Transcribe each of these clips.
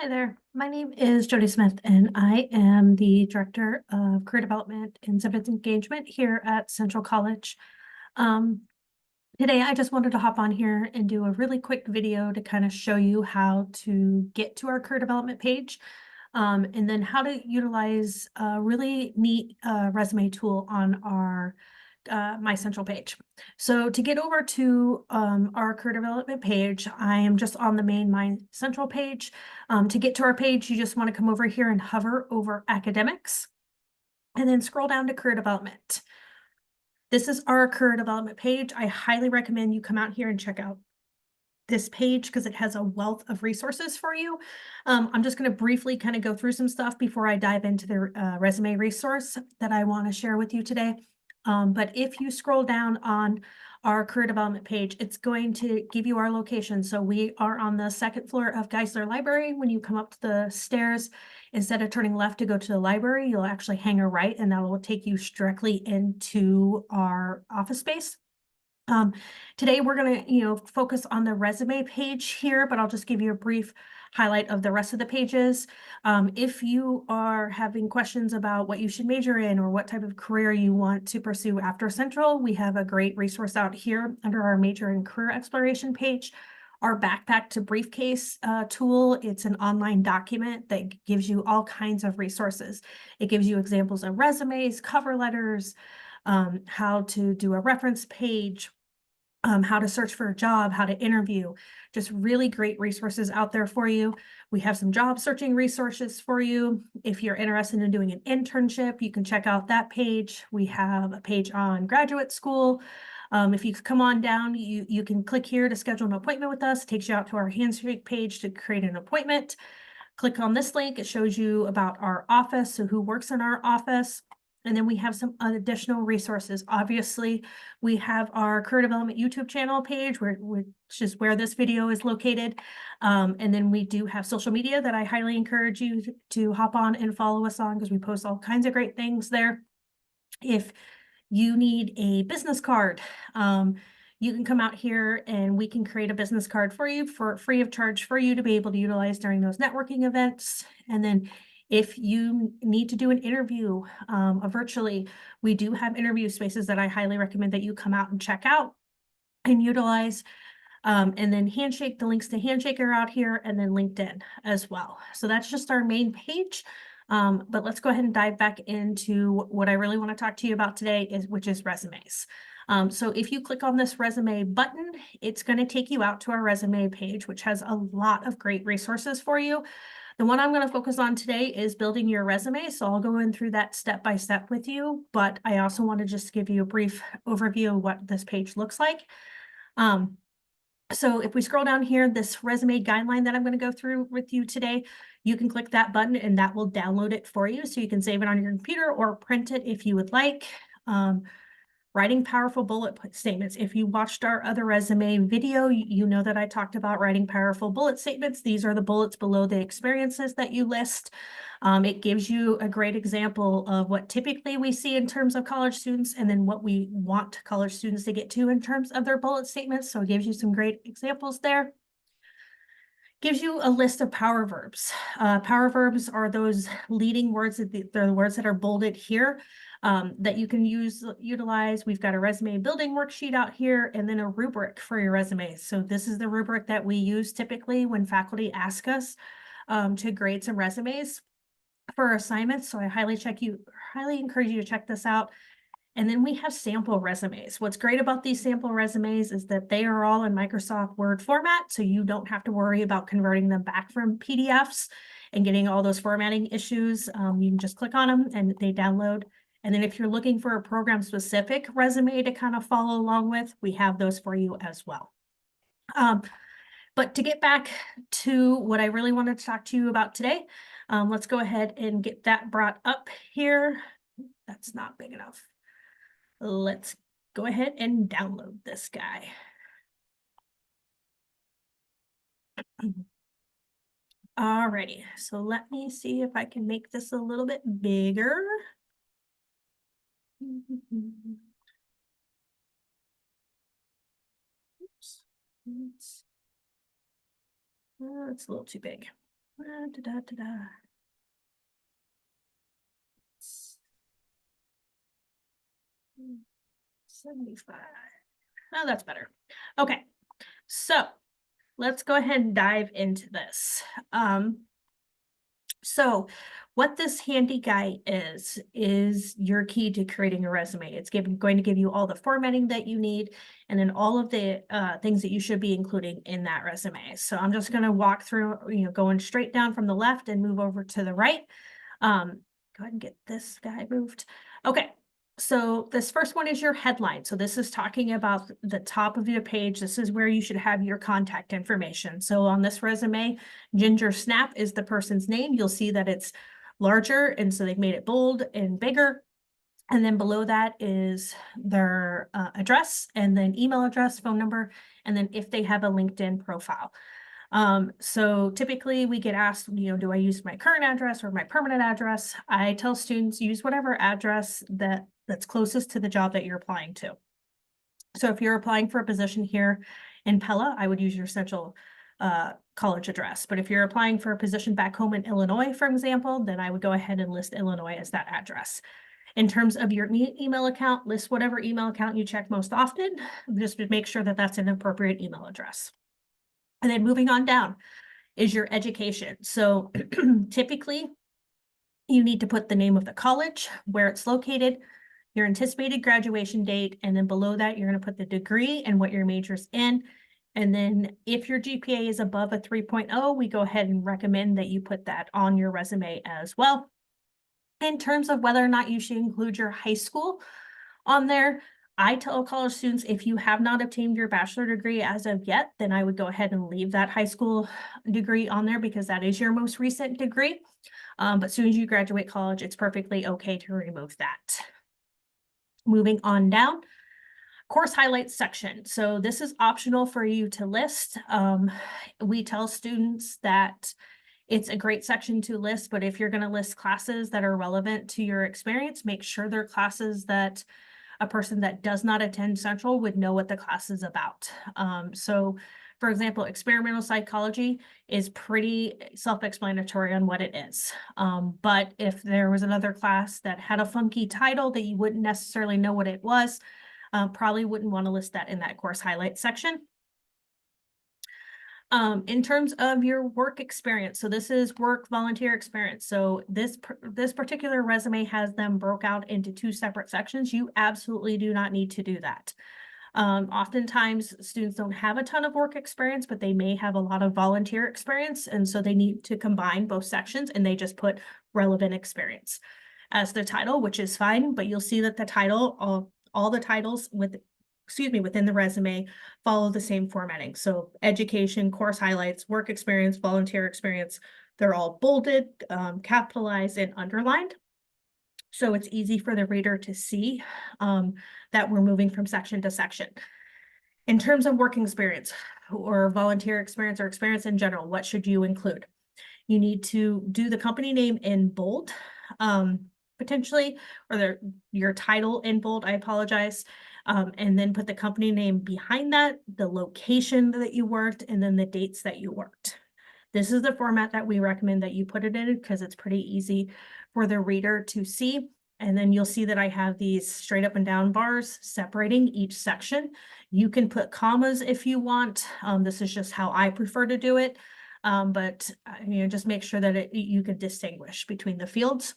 Hi there. My name is Jody Smith, and I am the Director of Career Development and Civic Engagement here at Central College. Um, Today, I just wanted to hop on here and do a really quick video to kind of show you how to get to our career development page, and then how to utilize a really neat resume tool on our My.Central page. So to get over to our career development page, I am just on the main My.Central page. To get to our page, you just want to come over here and hover over academics and then scroll down to career development. This is our career development page. I highly recommend you come out here and check out this page because it has a wealth of resources for you. I'm just going to briefly kind of go through some stuff before I dive into the resume resource that I want to share with you today. But if you scroll down on our career development page, it's going to give you our location. So we are on the second floor of Geisler Library. When you come up the stairs, instead of turning left to go to the library, you'll actually hang a right, and that will take you directly into our office space. Today we're going to, focus on the resume page here, but I'll just give you a brief highlight of the rest of the pages. If you are having questions about what you should major in or what type of career you want to pursue after Central, we have a great resource out here under our major and career exploration page. Our backpack to briefcase tool, it's an online document that gives you all kinds of resources. It gives you examples of resumes, cover letters, how to do a reference page, how to search for a job, how to interview, just really great resources out there for you. We have some job searching resources for you. If you're interested in doing an internship, you can check out that page. We have a page on graduate school. If you come on down, you can click here to schedule an appointment with us. It takes you out to our Handshake page to create an appointment. Click on this link. It shows you about our office, so who works in our office. And then we have some additional resources. Obviously, we have our Career Development YouTube channel page, which is where this video is located. And then we do have social media that I highly encourage you to hop on and follow us on, because we post all kinds of great things there. If you need a business card, you can come out here and we can create a business card for you for free of charge for you to be able to utilize during those networking events. And then if you need to do an interview virtually, we do have interview spaces that I highly recommend that you come out and check out and utilize. And then Handshake, the links to Handshake are out here, and then LinkedIn as well. So that's just our main page. But let's go ahead and dive back into what I really want to talk to you about today, which is resumes. So if you click on this resume button, it's going to take you out to our resume page, which has a lot of great resources for you. The one I'm going to focus on today is building your resume. So I'll go in through that step by step with you, but I also want to just give you a brief overview of what this page looks like. So if we scroll down here, this resume guideline that I'm going to go through with you today, you can click that button and that will download it for you. So you can save it on your computer or print it if you would like. Writing powerful bullet statements. If you watched our other resume video, you know that I talked about writing powerful bullet statements. These are the bullets below the experiences that you list. It gives you a great example of what typically we see in terms of college students, and then what we want college students to get to in terms of their bullet statements. So it gives you some great examples there. Gives you a list of power verbs. Power verbs are those leading words, they're the words that are bolded here, that you can utilize. We've got a resume building worksheet out here, and then a rubric for your resume. So this is the rubric that we use typically when faculty ask us to grade some resumes for assignments. So I highly encourage you to check this out. And then we have sample resumes. What's great about these sample resumes is that they are all in Microsoft Word format, so you don't have to worry about converting them back from PDFs and getting all those formatting issues. You can just click on them and they download. And then if you're looking for a program-specific resume to kind of follow along with, we have those for you as well. But to get back to what I really wanted to talk to you about today, let's go ahead and get that brought up here. That's not big enough. Let's go ahead and download this guy. Alrighty, so let me see if I can make this a little bit bigger. Oops. It's a little too big. Da. 75. Oh, that's better. Okay, so let's go ahead and dive into this. So what this handy guide is your key to creating a resume. It's going to give you all the formatting that you need and then all of the things that you should be including in that resume. So I'm just going to walk through, going straight down from the left and move over to the right. Go ahead and get this guy moved. Okay. So this first one is your headline. So this is talking about the top of your page. This is where you should have your contact information. So on this resume, Ginger Snap is the person's name. You'll see that it's larger, and so they've made it bold and bigger. And then below that is their address, and then email address, phone number, and then if they have a LinkedIn profile. So typically we get asked, do I use my current address or my permanent address? I tell students use whatever address that's closest to the job that you're applying to. So if you're applying for a position here in Pella, I would use your Central college address. But if you're applying for a position back home in Illinois, for example, then I would go ahead and list Illinois as that address. In terms of your email account, list whatever email account you check most often, just to make sure that that's an appropriate email address. And then moving on down is your education. So typically you need to put the name of the college, where it's located, your anticipated graduation date, and then below that, you're going to put the degree and what your major's in. And then if your GPA is above a 3.0, we go ahead and recommend that you put that on your resume as well. In terms of whether or not you should include your high school on there, I tell college students, if you have not obtained your bachelor degree as of yet, then I would go ahead and leave that high school degree on there because that is your most recent degree. But as soon as you graduate college, it's perfectly okay to remove that. Moving on down, course highlights section. So this is optional for you to list. We tell students that it's a great section to list, but if you're going to list classes that are relevant to your experience, make sure they're classes that a person that does not attend Central would know what the class is about. So for example, experimental psychology is pretty self-explanatory on what it is. But if there was another class that had a funky title that you wouldn't necessarily know what it was, probably wouldn't want to list that in that course highlight section. In terms of your work experience, so this is work volunteer experience. So this particular resume has them broke out into two separate sections. You absolutely do not need to do that. Oftentimes students don't have a ton of work experience, but they may have a lot of volunteer experience. And so they need to combine both sections, and they just put relevant experience as the title, which is fine, but you'll see that the title, all the titles within the resume follow the same formatting. So education, course highlights, work experience, volunteer experience, they're all bolded, capitalized, and underlined. So it's easy for the reader to see that we're moving from section to section. In terms of working experience or volunteer experience or experience in general, what should you include? You need to do the company name in bold, potentially, or your title in bold, I apologize. And then put the company name behind that, the location that you worked, and then the dates that you worked. This is the format that we recommend that you put it in because it's pretty easy for the reader to see. And then you'll see that I have these straight up and down bars separating each section. You can put commas if you want. This is just how I prefer to do it. But just make sure that you can distinguish between the fields.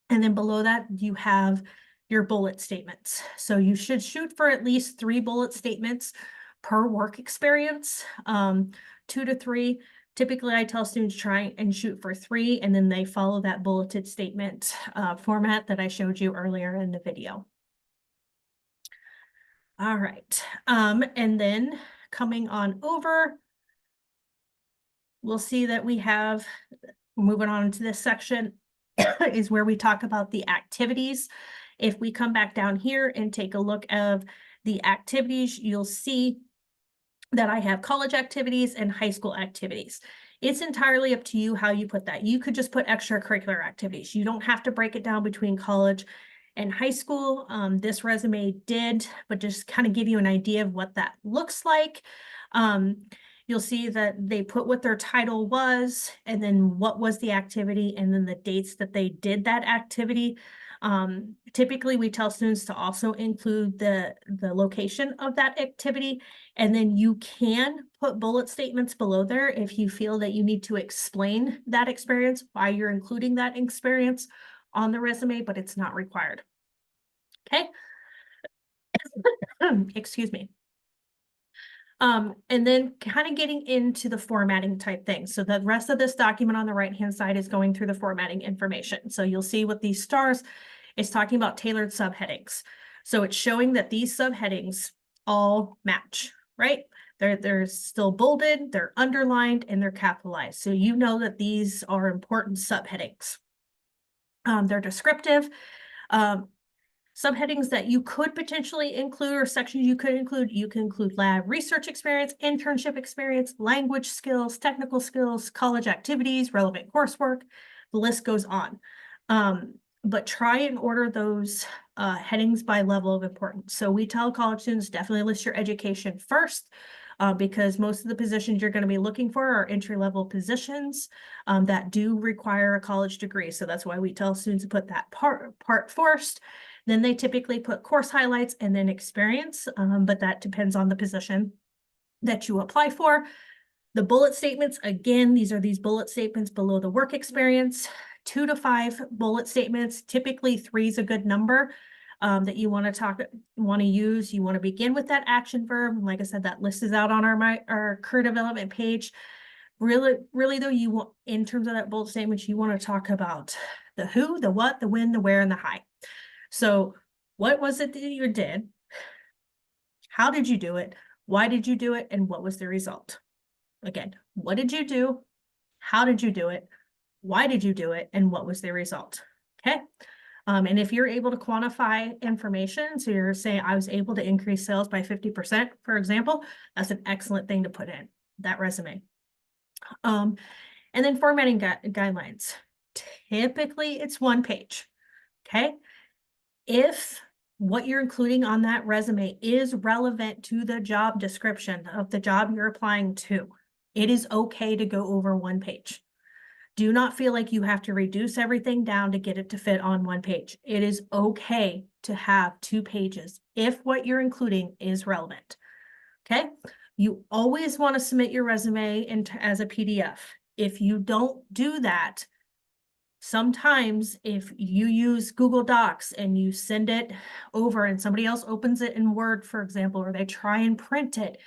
And then below that, you have your bullet statements. So you should shoot for at least 3 bullet statements per work experience, 2 to 3. Typically, I tell students try and shoot for 3, and then they follow that bulleted statement format that I showed you earlier in the video. All right, and then coming on over, we'll see that we have, moving on to this section, is where we talk about the activities. If we come back down here and take a look of the activities, you'll see that I have college activities and high school activities. It's entirely up to you how you put that. You could just put extracurricular activities. You don't have to break it down between college and high school. This resume did, but just kind of give you an idea of what that looks like. you'll see that they put what their title was, and then what was the activity, and then the dates that they did that activity. Typically, we tell students to also include the location of that activity, and then you can put bullet statements below there if you feel that you need to explain that experience, why you're including that experience on the resume, but it's not required. Okay. Excuse me. And then kind of getting into the formatting type things. So the rest of this document on the right-hand side is going through the formatting information. So you'll see with these stars, it's talking about tailored subheadings. So it's showing that these subheadings all match, right? They're still bolded, they're underlined, and they're capitalized. So you know that these are important subheadings. They're descriptive. Subheadings that you could potentially include, or sections you can include lab research experience, internship experience, language skills, technical skills, college activities, relevant coursework. The list goes on. But try and order those headings by level of importance. So we tell college students definitely list your education first, because most of the positions you're going to be looking for are entry-level positions that do require a college degree. So that's why we tell students to put that part first. Then they typically put course highlights and then experience, but that depends on the position that you apply for. The bullet statements, again, these bullet statements below the work experience, 2 to 5 bullet statements. Typically 3 is a good number that you want to use. You want to begin with that action verb. Like I said, that list is out on our career development page. Really though, you want, in terms of that bullet statement, you want to talk about the who, the what, the when, the where, and the how. So what was it that you did? How did you do it? Why did you do it? And what was the result? Again, what did you do? How did you do it? Why did you do it? And what was the result? Okay. And if you're able to quantify information, so you're saying I was able to increase sales by 50%, for example, that's an excellent thing to put in that resume. And then formatting guidelines. Typically, it's 1 page. Okay. If what you're including on that resume is relevant to the job description of the job you're applying to, it is okay to go over 1 page. Do not feel like you have to reduce everything down to get it to fit on 1 page. It is okay to have 2 pages if what you're including is relevant. Okay. You always want to submit your resume as a PDF. If you don't do that, sometimes if you use Google Docs and you send it over and somebody else opens it in Word, for example, or they try and print it,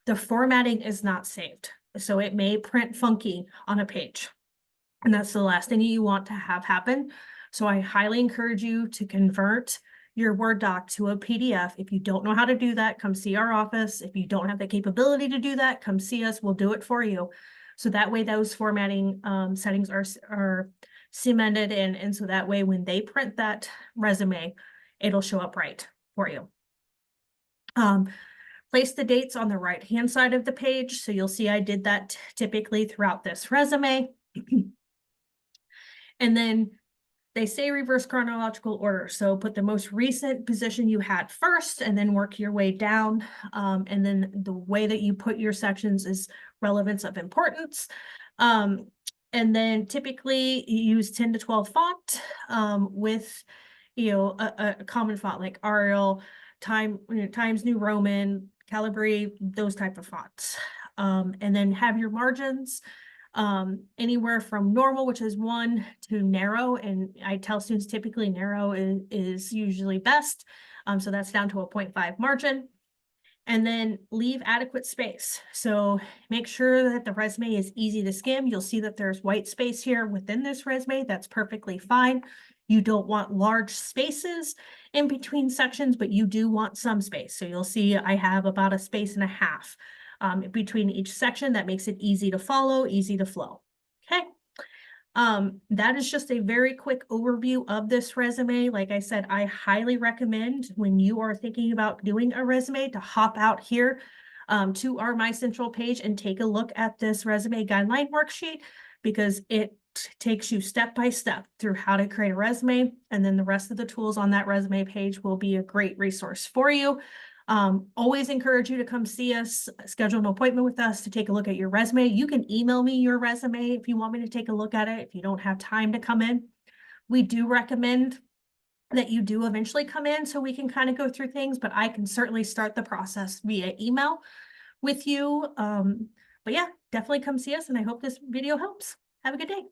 the formatting is not saved. So it may print funky on a page. And that's the last thing you want to have happen. So I highly encourage you to convert your Word doc to a PDF. If you don't know how to do that, come see our office. If you don't have the capability to do that, come see us. We'll do it for you. So that way those formatting settings are cemented in. And so that way when they print that resume, it'll show up right for you. Place the dates on the right-hand side of the page. So you'll see I did that typically throughout this resume. And then they say reverse chronological order. So put the most recent position you had first and then work your way down. And then the way that you put your sections is relevance of importance. And then typically you use 10 to 12 font with, a common font like Arial, Times New Roman, Calibri, those type of fonts. And then have your margins anywhere from normal, which is 1, to narrow. And I tell students typically narrow is usually best. So that's down to a 0.5 margin. And then leave adequate space. So make sure that the resume is easy to skim. You'll see that there's white space here within this resume. That's perfectly fine. You don't want large spaces in between sections, but you do want some space. So you'll see I have about 1.5 spaces between each section. That makes it easy to follow, easy to flow. Okay. That is just a very quick overview of this resume. Like I said, I highly recommend when you are thinking about doing a resume to hop out here to our My.Central page and take a look at this resume guideline worksheet, because it takes you step by step through how to create a resume. And then the rest of the tools on that resume page will be a great resource for you. Always encourage you to come see us, schedule an appointment with us to take a look at your resume. You can email me your resume if you want me to take a look at it, if you don't have time to come in. We do recommend that you do eventually come in so we can kind of go through things, but I can certainly start the process via email with you. But yeah, definitely come see us, and I hope this video helps. Have a good day.